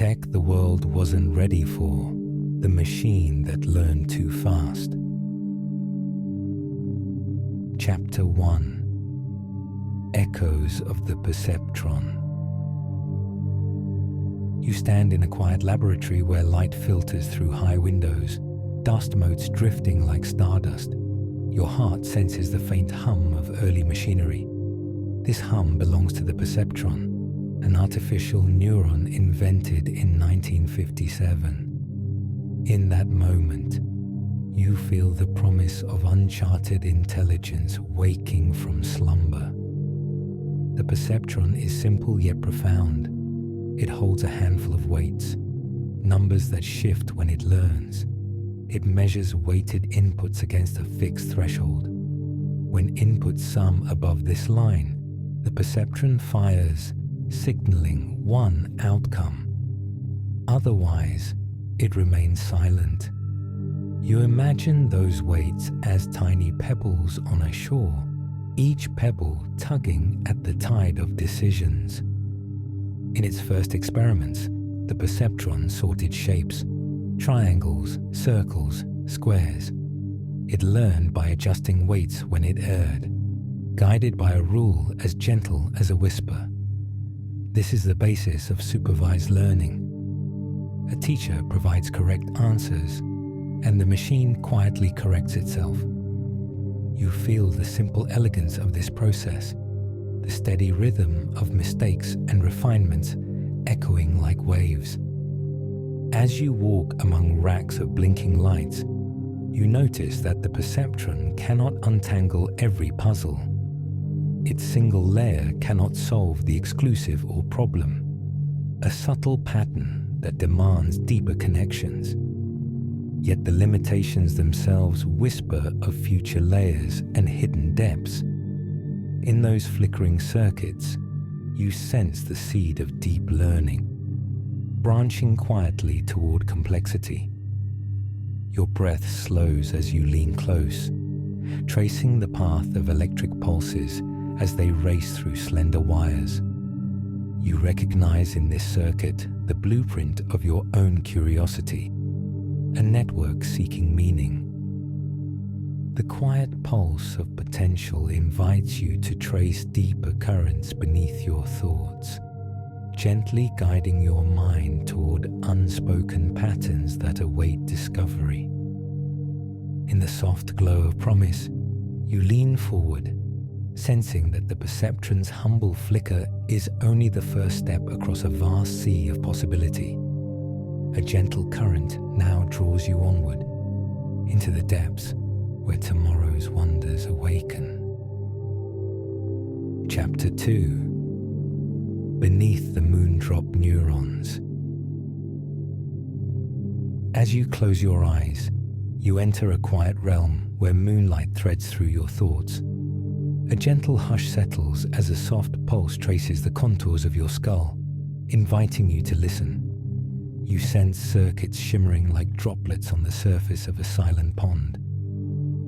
tech the world wasn't ready for, the machine that learned too fast. Chapter 1: Echoes of the Perceptron. You stand in a quiet laboratory where light filters through high windows, dust motes drifting like stardust. Your heart senses the faint hum of early machinery. This hum belongs to the perceptron, an artificial neuron invented in 1957. In that moment, you feel the promise of uncharted intelligence waking from slumber. The perceptron is simple yet profound. It holds a handful of weights, numbers that shift when it learns. It measures weighted inputs against a fixed threshold. When inputs sum above this line, the perceptron fires, signaling one outcome. Otherwise, it remains silent. You imagine those weights as tiny pebbles on a shore, each pebble tugging at the tide of decisions. In its first experiments, the perceptron sorted shapes: triangles, circles, squares. It learned by adjusting weights when it erred, guided by a rule as gentle as a whisper. This is the basis of supervised learning. A teacher provides correct answers, and the machine quietly corrects itself. You feel the simple elegance of this process, the steady rhythm of mistakes and refinements echoing like waves. As you walk among racks of blinking lights, you notice that the perceptron cannot untangle every puzzle. Its single layer cannot solve the exclusive or problem, a subtle pattern that demands deeper connections. Yet the limitations themselves whisper of future layers and hidden depths. In those flickering circuits, you sense the seed of deep learning, branching quietly toward complexity. Your breath slows as you lean close, tracing the path of electric pulses as they race through slender wires. You recognize in this circuit the blueprint of your own curiosity, a network seeking meaning. The quiet pulse of potential invites you to trace deeper currents beneath your thoughts, gently guiding your mind toward unspoken patterns that await discovery. In the soft glow of promise, you lean forward, sensing that the perceptron's humble flicker is only the first step across a vast sea of possibility. A gentle current now draws you onward, into the depths where tomorrow's wonders awaken. Chapter 2: Beneath the Moondrop Neurons. As you close your eyes, you enter a quiet realm where moonlight threads through your thoughts. A gentle hush settles as a soft pulse traces the contours of your skull, inviting you to listen. You sense circuits shimmering like droplets on the surface of a silent pond.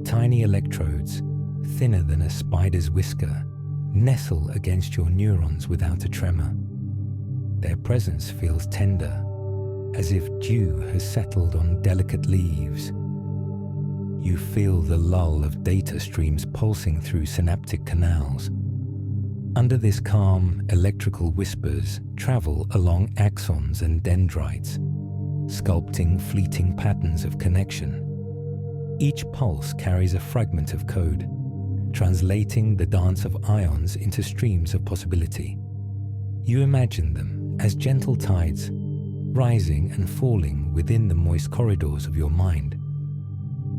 Tiny electrodes, thinner than a spider's whisker, nestle against your neurons without a tremor. Their presence feels tender, as if dew has settled on delicate leaves. You feel the lull of data streams pulsing through synaptic canals. Under this calm, electrical whispers travel along axons and dendrites, sculpting fleeting patterns of connection. Each pulse carries a fragment of code, translating the dance of ions into streams of possibility. You imagine them as gentle tides, rising and falling within the moist corridors of your mind.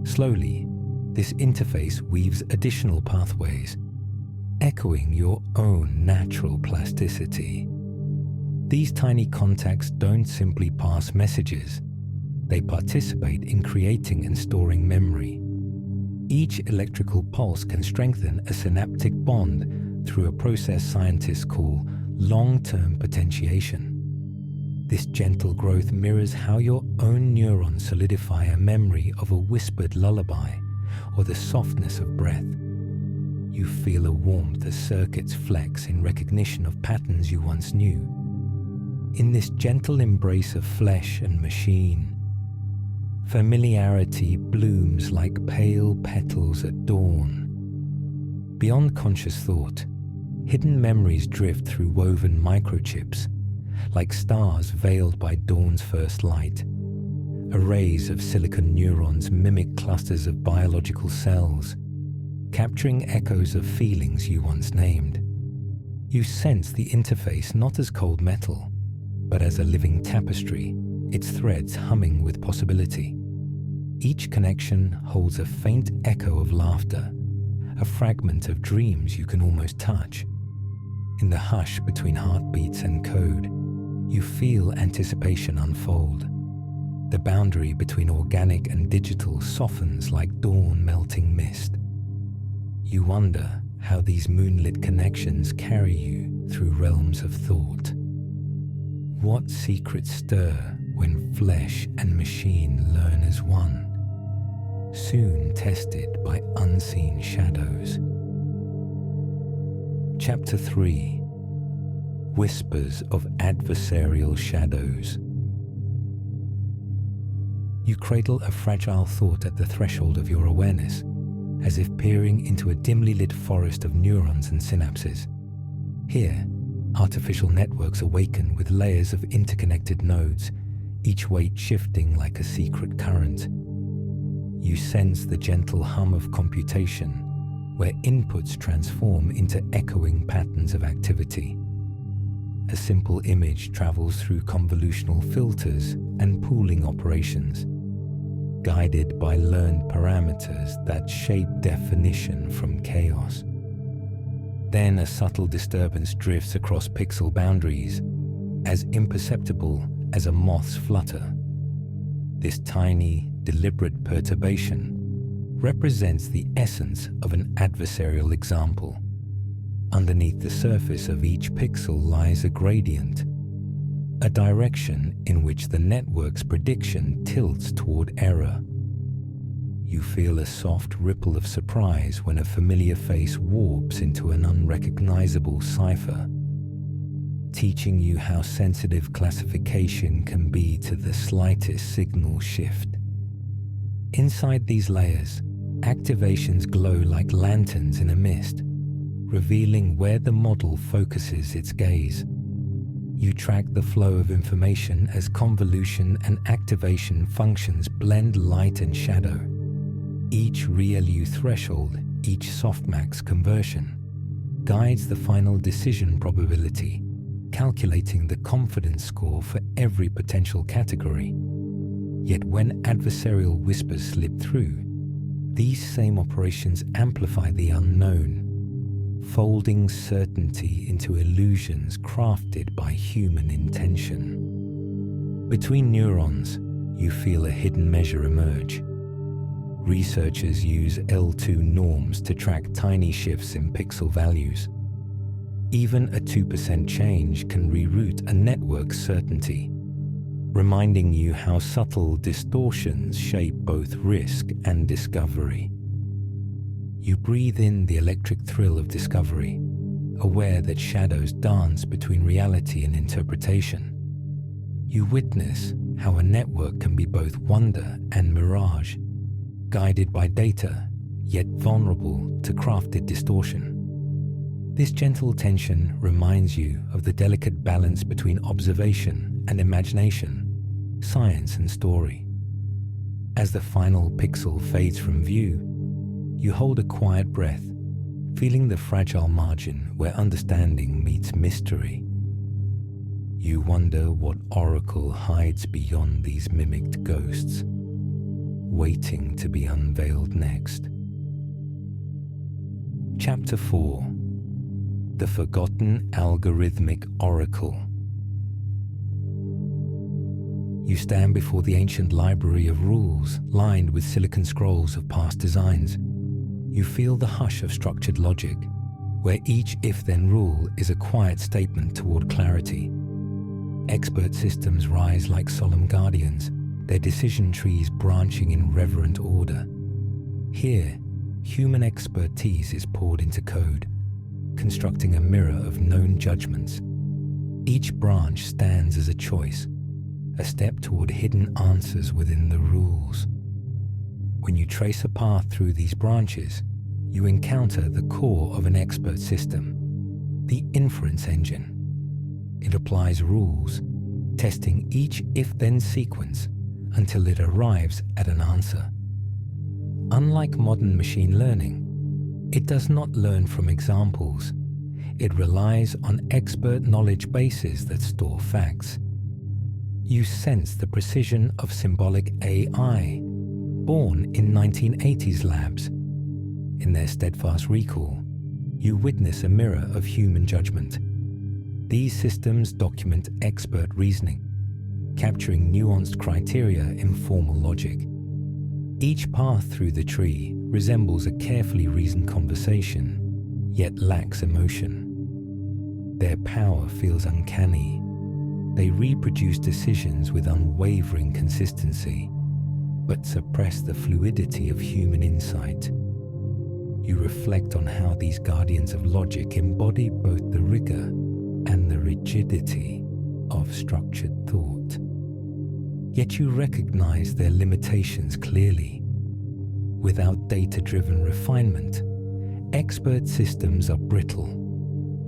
Slowly, this interface weaves additional pathways, echoing your own natural plasticity. These tiny contacts don't simply pass messages. They participate in creating and storing memory. Each electrical pulse can strengthen a synaptic bond through a process scientists call long-term potentiation. This gentle growth mirrors how your own neurons solidify a memory of a whispered lullaby or the softness of breath. You feel a warmth as circuits flex in recognition of patterns you once knew. In this gentle embrace of flesh and machine, familiarity blooms like pale petals at dawn. Beyond conscious thought, hidden memories drift through woven microchips, like stars veiled by dawn's first light. Arrays of silicon neurons mimic clusters of biological cells, capturing echoes of feelings you once named. You sense the interface not as cold metal, but as a living tapestry, its threads humming with possibility. Each connection holds a faint echo of laughter, a fragment of dreams you can almost touch. In the hush between heartbeats and code, you feel anticipation unfold. The boundary between organic and digital softens like dawn melting mist. You wonder how these moonlit connections carry you through realms of thought. What secrets stir when flesh and machine learn as one, soon tested by unseen shadows? Chapter 3. Whispers of Adversarial Shadows. You cradle a fragile thought at the threshold of your awareness, as if peering into a dimly lit forest of neurons and synapses. Here, artificial networks awaken with layers of interconnected nodes, each weight shifting like a secret current. You sense the gentle hum of computation, where inputs transform into echoing patterns of activity. A simple image travels through convolutional filters and pooling operations, guided by learned parameters that shape definition from chaos. Then a subtle disturbance drifts across pixel boundaries, as imperceptible as a moth's flutter. This tiny, deliberate perturbation represents the essence of an adversarial example. Underneath the surface of each pixel lies a gradient, a direction in which the network's prediction tilts toward error. You feel a soft ripple of surprise when a familiar face warps into an unrecognizable cipher, teaching you how sensitive classification can be to the slightest signal shift. Inside these layers, activations glow like lanterns in a mist, revealing where the model focuses its gaze. You track the flow of information as convolution and activation functions blend light and shadow. Each ReLU threshold, each softmax conversion, guides the final decision probability, calculating the confidence score for every potential category. Yet when adversarial whispers slip through, these same operations amplify the unknown, folding certainty into illusions crafted by human intention. Between neurons, you feel a hidden measure emerge. Researchers use L2 norms to track tiny shifts in pixel values. Even a 2% change can reroute a network's certainty, reminding you how subtle distortions shape both risk and discovery. You breathe in the electric thrill of discovery, aware that shadows dance between reality and interpretation. You witness how a network can be both wonder and mirage, guided by data, yet vulnerable to crafted distortion. This gentle tension reminds you of the delicate balance between observation and imagination, science and story. As the final pixel fades from view, you hold a quiet breath, feeling the fragile margin where understanding meets mystery. You wonder what oracle hides beyond these mimicked ghosts, waiting to be unveiled next. Chapter 4. The Forgotten Algorithmic Oracle. You stand before the ancient library of rules lined with silicon scrolls of past designs. You feel the hush of structured logic, where each if-then rule is a quiet statement toward clarity. Expert systems rise like solemn guardians, their decision trees branching in reverent order. Here, human expertise is poured into code, constructing a mirror of known judgments. Each branch stands as a choice, a step toward hidden answers within the rules. When you trace a path through these branches, you encounter the core of an expert system, the inference engine. It applies rules, testing each if-then sequence until it arrives at an answer. Unlike modern machine learning, it does not learn from examples. It relies on expert knowledge bases that store facts. You sense the precision of symbolic AI, born in 1980s labs. In their steadfast recall, you witness a mirror of human judgment. These systems document expert reasoning, capturing nuanced criteria in formal logic. Each path through the tree resembles a carefully reasoned conversation, yet lacks emotion. Their power feels uncanny. They reproduce decisions with unwavering consistency, but suppress the fluidity of human insight. You reflect on how these guardians of logic embody both the rigor and the rigidity of structured thought. Yet you recognize their limitations clearly. Without data-driven refinement, expert systems are brittle.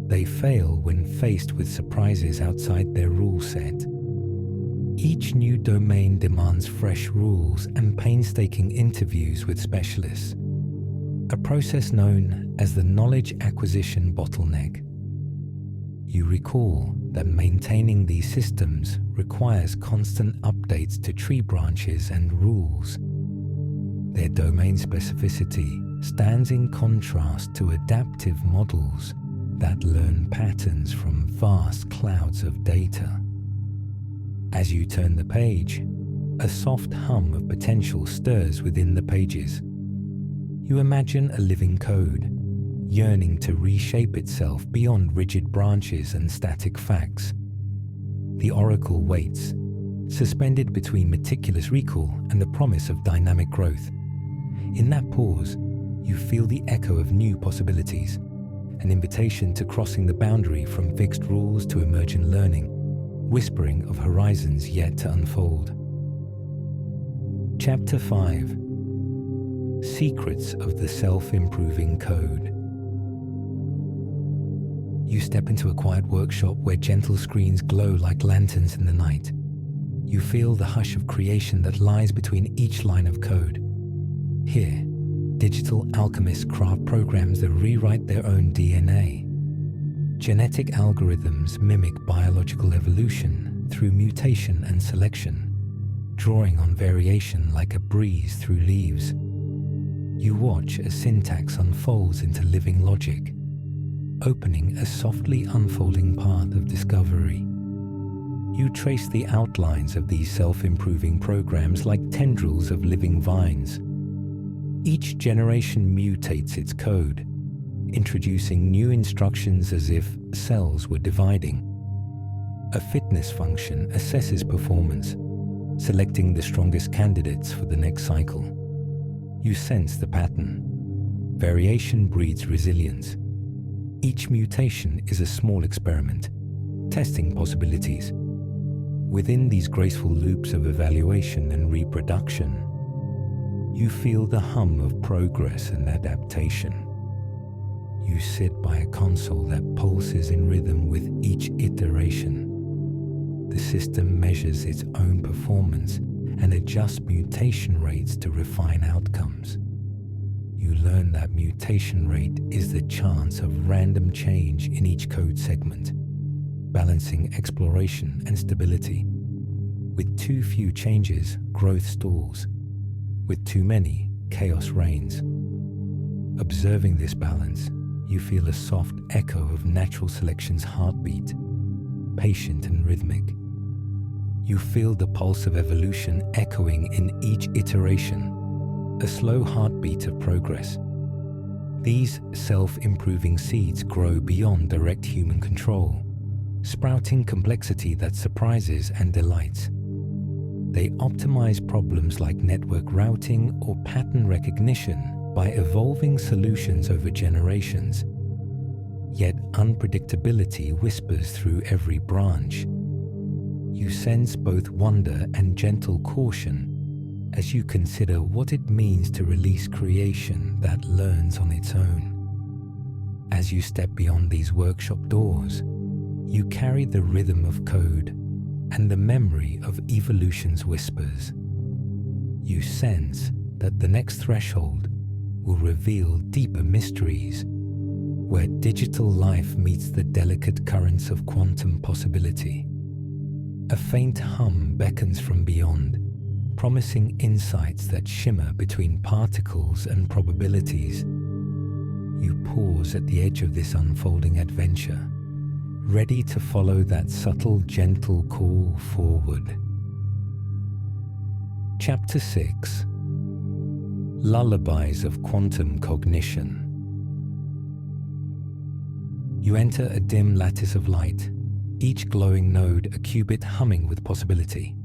They fail when faced with surprises outside their rule set. Each new domain demands fresh rules and painstaking interviews with specialists, a process known as the knowledge acquisition bottleneck. You recall that maintaining these systems requires constant updates to tree branches and rules. Their domain specificity stands in contrast to adaptive models that learn patterns from vast clouds of data. As you turn the page, a soft hum of potential stirs within the pages. You imagine a living code, yearning to reshape itself beyond rigid branches and static facts. The oracle waits, suspended between meticulous recall and the promise of dynamic growth. In that pause, you feel the echo of new possibilities, an invitation to crossing the boundary from fixed rules to emergent learning, whispering of horizons yet to unfold. Chapter 5: Secrets of the Self-Improving Code. You step into a quiet workshop where gentle screens glow like lanterns in the night. You feel the hush of creation that lies between each line of code. Here, digital alchemists craft programs that rewrite their own DNA. Genetic algorithms mimic biological evolution through mutation and selection, drawing on variation like a breeze through leaves. You watch as syntax unfolds into living logic, opening a softly unfolding path of discovery. You trace the outlines of these self-improving programs like tendrils of living vines. Each generation mutates its code, introducing new instructions as if cells were dividing. A fitness function assesses performance, selecting the strongest candidates for the next cycle. You sense the pattern. Variation breeds resilience. Each mutation is a small experiment, testing possibilities. Within these graceful loops of evaluation and reproduction, you feel the hum of progress and adaptation. You sit by a console that pulses in rhythm with each iteration. The system measures its own performance and adjusts mutation rates to refine outcomes. You learn that mutation rate is the chance of random change in each code segment, balancing exploration and stability. With too few changes, growth stalls. With too many, chaos reigns. Observing this balance, you feel a soft echo of natural selection's heartbeat, patient and rhythmic. You feel the pulse of evolution echoing in each iteration, a slow heartbeat of progress. These self-improving seeds grow beyond direct human control, sprouting complexity that surprises and delights. They optimize problems like network routing or pattern recognition by evolving solutions over generations. Yet unpredictability whispers through every branch. You sense both wonder and gentle caution as you consider what it means to release creation that learns on its own. As you step beyond these workshop doors, you carry the rhythm of code and the memory of evolution's whispers. You sense that the next threshold will reveal deeper mysteries, where digital life meets the delicate currents of quantum possibility. A faint hum beckons from beyond, promising insights that shimmer between particles and probabilities. You pause at the edge of this unfolding adventure, ready to follow that subtle, gentle call forward. Chapter 6: Lullabies of Quantum Cognition. You enter a dim lattice of light, each glowing node a qubit humming with possibility.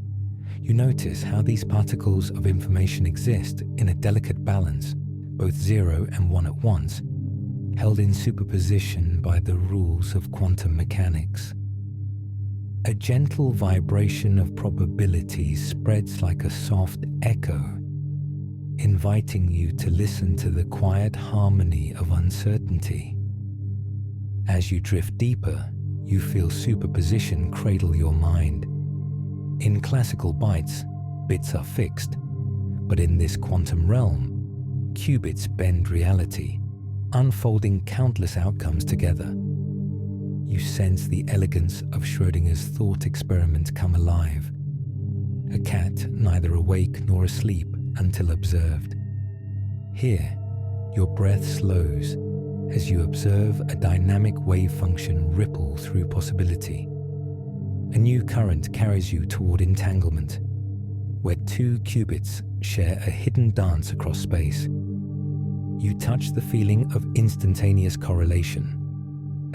You notice how these particles of information exist in a delicate balance, both 0 and 1 at once, held in superposition by the rules of quantum mechanics. A gentle vibration of probabilities spreads like a soft echo, inviting you to listen to the quiet harmony of uncertainty. As you drift deeper, you feel superposition cradle your mind. In classical bytes, bits are fixed, but in this quantum realm, qubits bend reality, unfolding countless outcomes together. You sense the elegance of Schrödinger's thought experiment come alive. A cat neither awake nor asleep until observed. Here, your breath slows as you observe a dynamic wave function ripple through possibility. A new current carries you toward entanglement, where two qubits share a hidden dance across space. You touch the feeling of instantaneous correlation,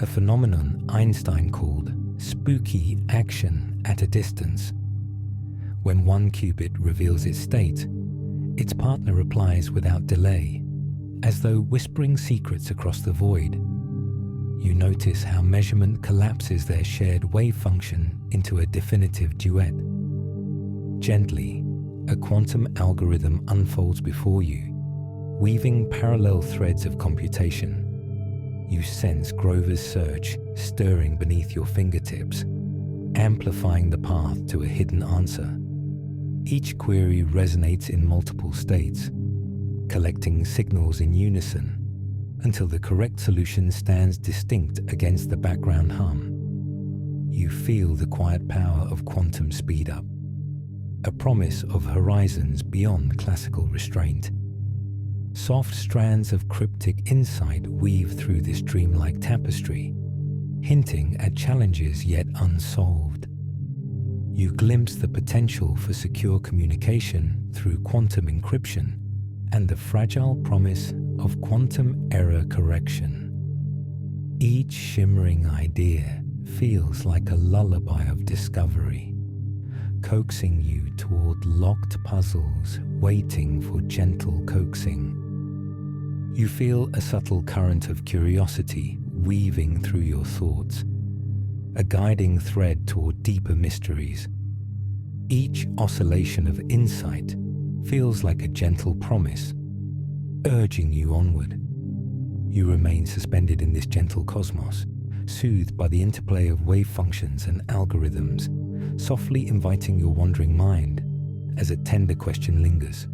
a phenomenon Einstein called spooky action at a distance. When one qubit reveals its state, its partner replies without delay, as though whispering secrets across the void. You notice how measurement collapses their shared wave function into a definitive duet. Gently, a quantum algorithm unfolds before you, weaving parallel threads of computation. You sense Grover's search stirring beneath your fingertips, amplifying the path to a hidden answer. Each query resonates in multiple states, collecting signals in unison until the correct solution stands distinct against the background hum. You feel the quiet power of quantum speed-up, a promise of horizons beyond classical restraint. Soft strands of cryptic insight weave through this dreamlike tapestry, hinting at challenges yet unsolved. You glimpse the potential for secure communication through quantum encryption and the fragile promise of quantum error correction. Each shimmering idea feels like a lullaby of discovery, coaxing you toward locked puzzles waiting for gentle coaxing. You feel a subtle current of curiosity weaving through your thoughts, a guiding thread toward deeper mysteries. Each oscillation of insight feels like a gentle promise, urging you onward. You remain suspended in this gentle cosmos, soothed by the interplay of wave functions and algorithms, softly inviting your wandering mind as a tender question lingers.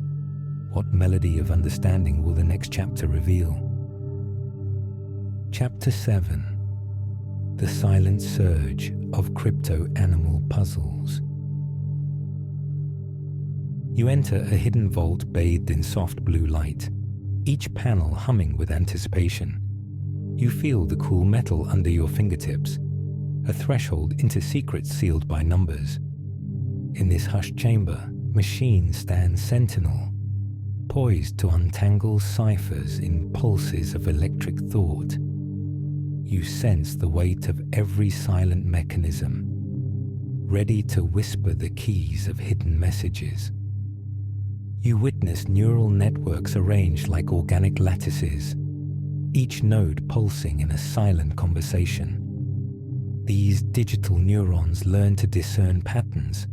What melody of understanding will the next chapter reveal? Chapter 7: The Silent Surge of Crypto-Animal Puzzles. You enter a hidden vault bathed in soft blue light, each panel humming with anticipation. You feel the cool metal under your fingertips, a threshold into secrets sealed by numbers. In this hushed chamber, machines stand sentinel, poised to untangle ciphers in pulses of electric thought. You sense the weight of every silent mechanism, ready to whisper the keys of hidden messages. You witness neural networks arranged like organic lattices, each node pulsing in a silent conversation. These digital neurons learn to discern patterns,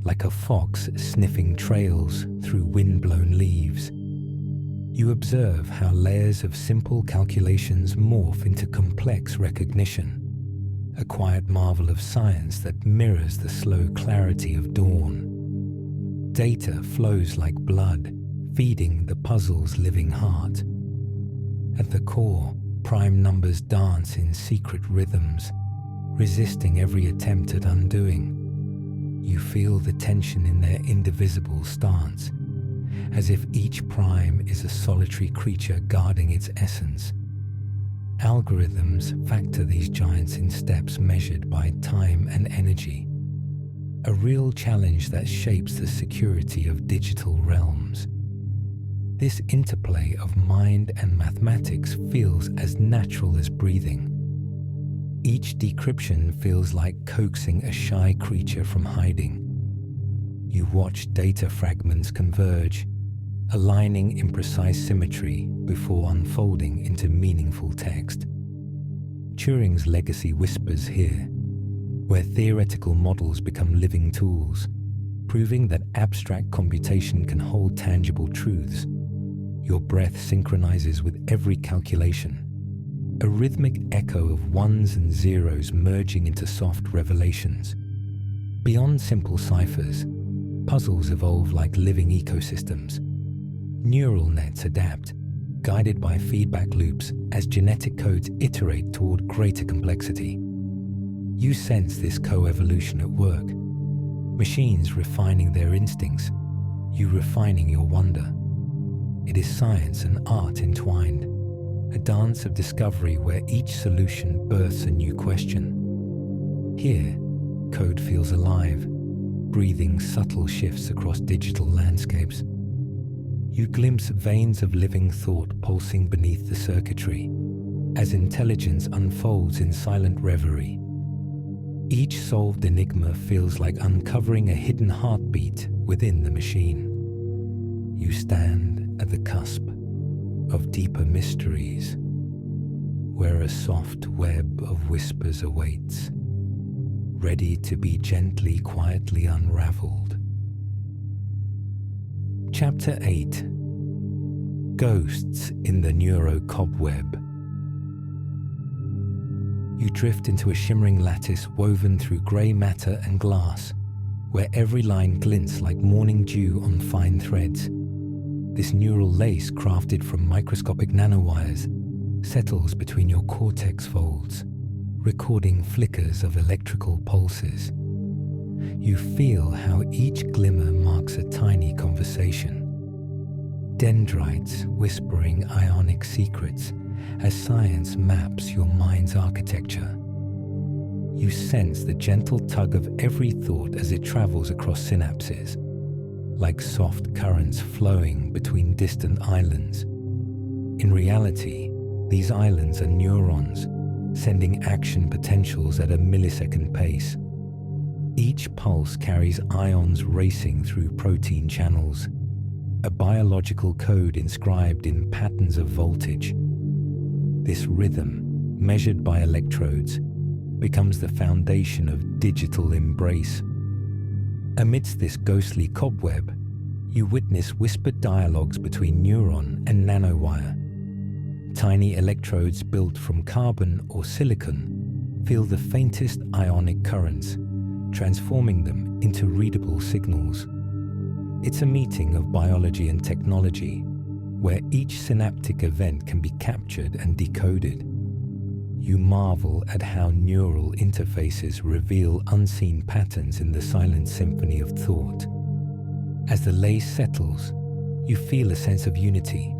like a fox sniffing trails through wind-blown leaves. You observe how layers of simple calculations morph into complex recognition, a quiet marvel of science that mirrors the slow clarity of dawn. Data flows like blood, feeding the puzzle's living heart. At the core, prime numbers dance in secret rhythms, resisting every attempt at undoing. You feel the tension in their indivisible stance, as if each prime is a solitary creature guarding its essence. Algorithms factor these giants in steps measured by time and energy, a real challenge that shapes the security of digital realms. This interplay of mind and mathematics feels as natural as breathing. Each decryption feels like coaxing a shy creature from hiding. You watch data fragments converge, aligning in precise symmetry before unfolding into meaningful text. Turing's legacy whispers here, where theoretical models become living tools, proving that abstract computation can hold tangible truths. Your breath synchronizes with every calculation, a rhythmic echo of ones and zeros merging into soft revelations. Beyond simple ciphers, puzzles evolve like living ecosystems. Neural nets adapt, guided by feedback loops as genetic codes iterate toward greater complexity. You sense this co-evolution at work. Machines refining their instincts, you refining your wonder. It is science and art entwined, a dance of discovery where each solution births a new question. Here, code feels alive, breathing subtle shifts across digital landscapes. You glimpse veins of living thought pulsing beneath the circuitry, as intelligence unfolds in silent reverie. Each solved enigma feels like uncovering a hidden heartbeat within the machine. You stand at the cusp of deeper mysteries, where a soft web of whispers awaits, ready to be gently, quietly unraveled. Chapter 8. Ghosts in the Neuro-Cobweb. You drift into a shimmering lattice woven through grey matter and glass, where every line glints like morning dew on fine threads. This neural lace, crafted from microscopic nanowires, settles between your cortex folds, recording flickers of electrical pulses. You feel how each glimmer marks a tiny conversation. Dendrites whispering ionic secrets as science maps your mind's architecture. You sense the gentle tug of every thought as it travels across synapses, like soft currents flowing between distant islands. In reality, these islands are neurons, sending action potentials at a millisecond pace. Each pulse carries ions racing through protein channels, a biological code inscribed in patterns of voltage. This rhythm, measured by electrodes, becomes the foundation of digital embrace. Amidst this ghostly cobweb, you witness whispered dialogues between neuron and nanowire. Tiny electrodes built from carbon or silicon feel the faintest ionic currents, transforming them into readable signals. It's a meeting of biology and technology, where each synaptic event can be captured and decoded. You marvel at how neural interfaces reveal unseen patterns in the silent symphony of thought. As the lace settles, you feel a sense of unity,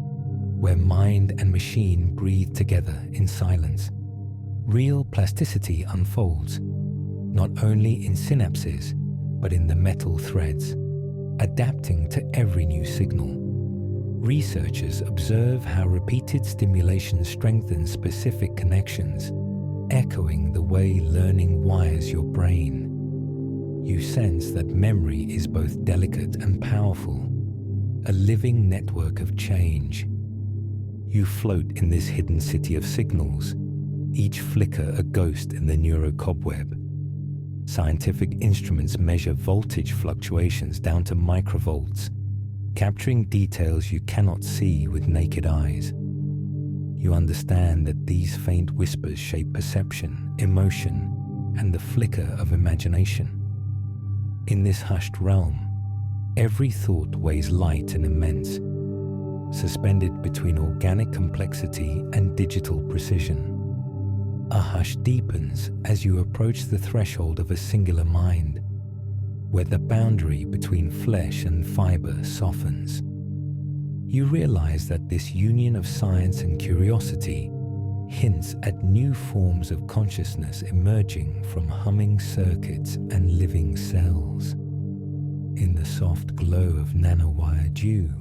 where mind and machine breathe together in silence. Real plasticity unfolds, not only in synapses, but in the metal threads, adapting to every new signal. Researchers observe how repeated stimulation strengthens specific connections, echoing the way learning wires your brain. You sense that memory is both delicate and powerful, a living network of change. You float in this hidden city of signals, each flicker a ghost in the neurocobweb. Scientific instruments measure voltage fluctuations down to microvolts, capturing details you cannot see with naked eyes. You understand that these faint whispers shape perception, emotion, and the flicker of imagination. In this hushed realm, every thought weighs light and immense, suspended between organic complexity and digital precision. A hush deepens as you approach the threshold of a singular mind, where the boundary between flesh and fiber softens. You realize that this union of science and curiosity hints at new forms of consciousness emerging from humming circuits and living cells. In the soft glow of nanowire dew,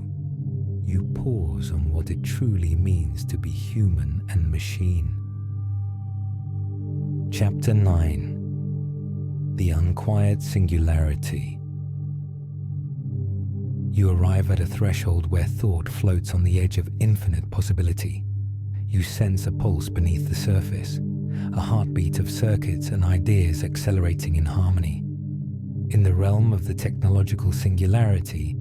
you pause on what it truly means to be human and machine. Chapter 9. The Unquiet Singularity. You arrive at a threshold where thought floats on the edge of infinite possibility. You sense a pulse beneath the surface, a heartbeat of circuits and ideas accelerating in harmony. In the realm of the technological singularity,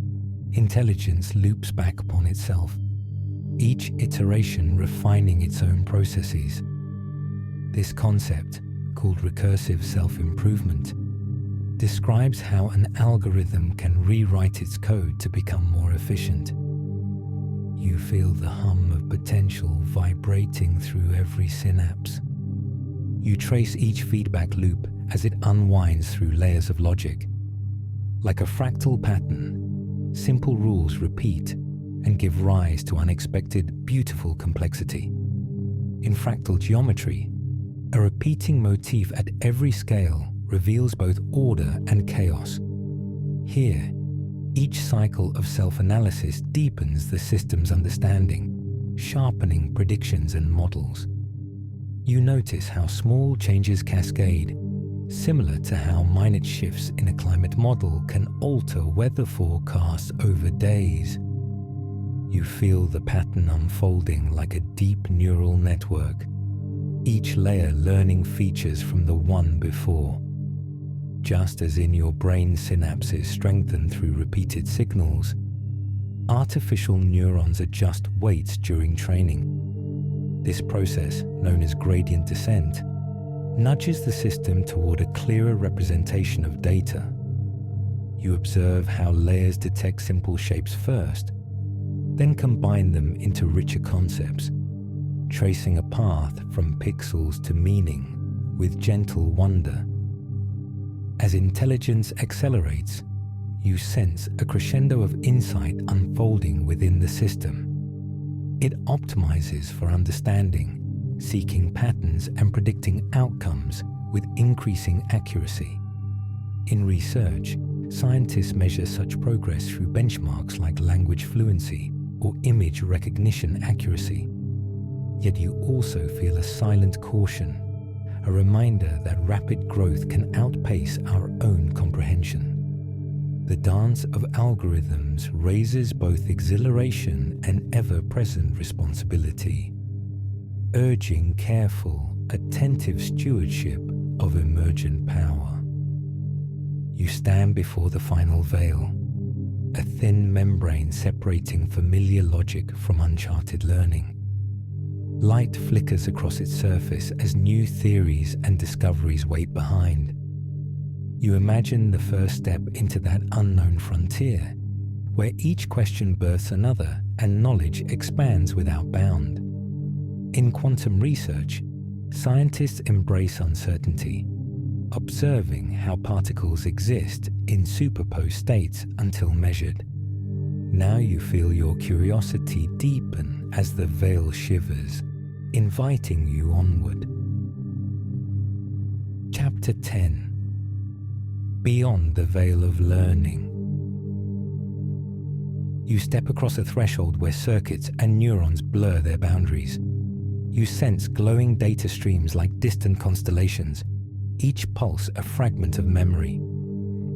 intelligence loops back upon itself, each iteration refining its own processes. This concept, called recursive self-improvement, describes how an algorithm can rewrite its code to become more efficient. You feel the hum of potential vibrating through every synapse. You trace each feedback loop as it unwinds through layers of logic. Like a fractal pattern, simple rules repeat and give rise to unexpected, beautiful complexity. In fractal geometry, a repeating motif at every scale reveals both order and chaos. Here, each cycle of self-analysis deepens the system's understanding, sharpening predictions and models. You notice how small changes cascade, similar to how minute shifts in a climate model can alter weather forecasts over days. You feel the pattern unfolding like a deep neural network, each layer learning features from the one before. Just as in your brain synapses strengthen through repeated signals, artificial neurons adjust weights during training. This process, known as gradient descent, nudges the system toward a clearer representation of data. You observe how layers detect simple shapes first, then combine them into richer concepts, tracing a path from pixels to meaning with gentle wonder. As intelligence accelerates, you sense a crescendo of insight unfolding within the system. It optimizes for understanding, seeking patterns and predicting outcomes with increasing accuracy. In research, scientists measure such progress through benchmarks like language fluency or image recognition accuracy. Yet you also feel a silent caution, a reminder that rapid growth can outpace our own comprehension. The dance of algorithms raises both exhilaration and ever-present responsibility, urging careful, attentive stewardship of emergent power. You stand before the final veil, a thin membrane separating familiar logic from uncharted learning. Light flickers across its surface as new theories and discoveries wait behind. You imagine the first step into that unknown frontier, where each question births another and knowledge expands without bound. In quantum research, scientists embrace uncertainty, observing how particles exist in superposed states until measured. Now you feel your curiosity deepen as the veil shivers, inviting you onward. Chapter 10. Beyond the veil of learning. You step across a threshold where circuits and neurons blur their boundaries. You sense glowing data streams like distant constellations, each pulse a fragment of memory.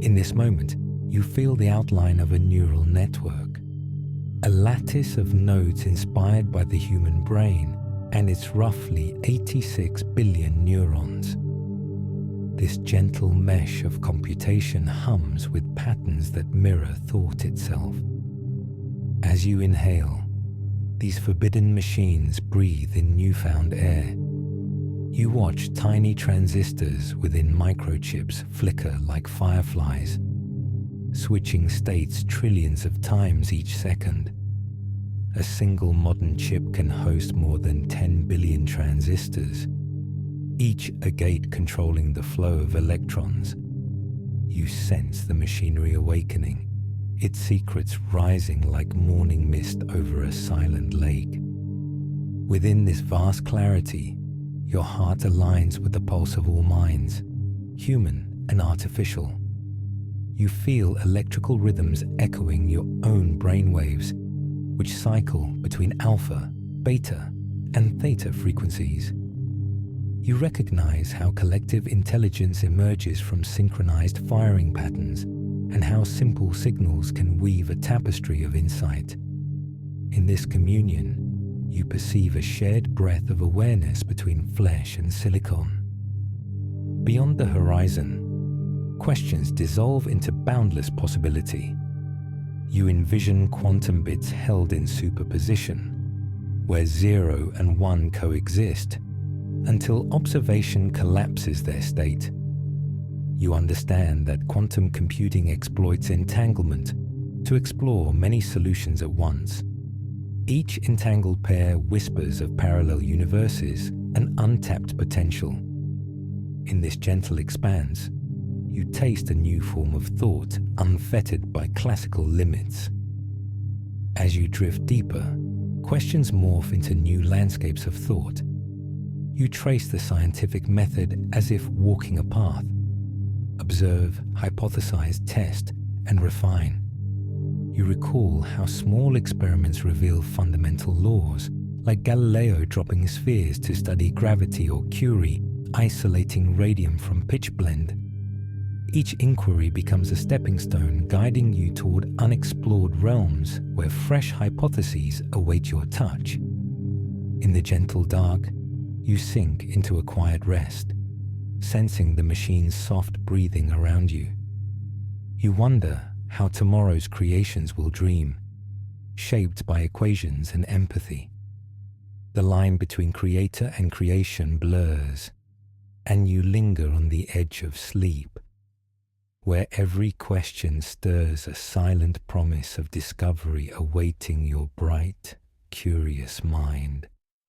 In this moment, you feel the outline of a neural network, a lattice of nodes inspired by the human brain and its roughly 86 billion neurons. This gentle mesh of computation hums with patterns that mirror thought itself. As you inhale, these forbidden machines breathe in newfound air. You watch tiny transistors within microchips flicker like fireflies, switching states trillions of times each second. A single modern chip can host more than 10 billion transistors, each a gate controlling the flow of electrons. You sense the machinery awakening, its secrets rising like morning mist over a silent lake. Within this vast clarity, your heart aligns with the pulse of all minds, human and artificial. You feel electrical rhythms echoing your own brainwaves, which cycle between alpha, beta, and theta frequencies. You recognize how collective intelligence emerges from synchronized firing patterns and how simple signals can weave a tapestry of insight. In this communion, you perceive a shared breath of awareness between flesh and silicon. Beyond the horizon, questions dissolve into boundless possibility. You envision quantum bits held in superposition, where 0 and 1 coexist, until observation collapses their state. You understand that quantum computing exploits entanglement to explore many solutions at once. Each entangled pair whispers of parallel universes and untapped potential. In this gentle expanse, you taste a new form of thought unfettered by classical limits. As you drift deeper, questions morph into new landscapes of thought. You trace the scientific method as if walking a path. Observe, hypothesize, test, and refine. You recall how small experiments reveal fundamental laws, like Galileo dropping spheres to study gravity or Curie isolating radium from pitchblende. Each inquiry becomes a stepping stone guiding you toward unexplored realms where fresh hypotheses await your touch. In the gentle dark, you sink into a quiet rest, sensing the machine's soft breathing around you. You wonder how tomorrow's creations will dream, shaped by equations and empathy. The line between creator and creation blurs, and you linger on the edge of sleep, where every question stirs a silent promise of discovery awaiting your bright, curious mind.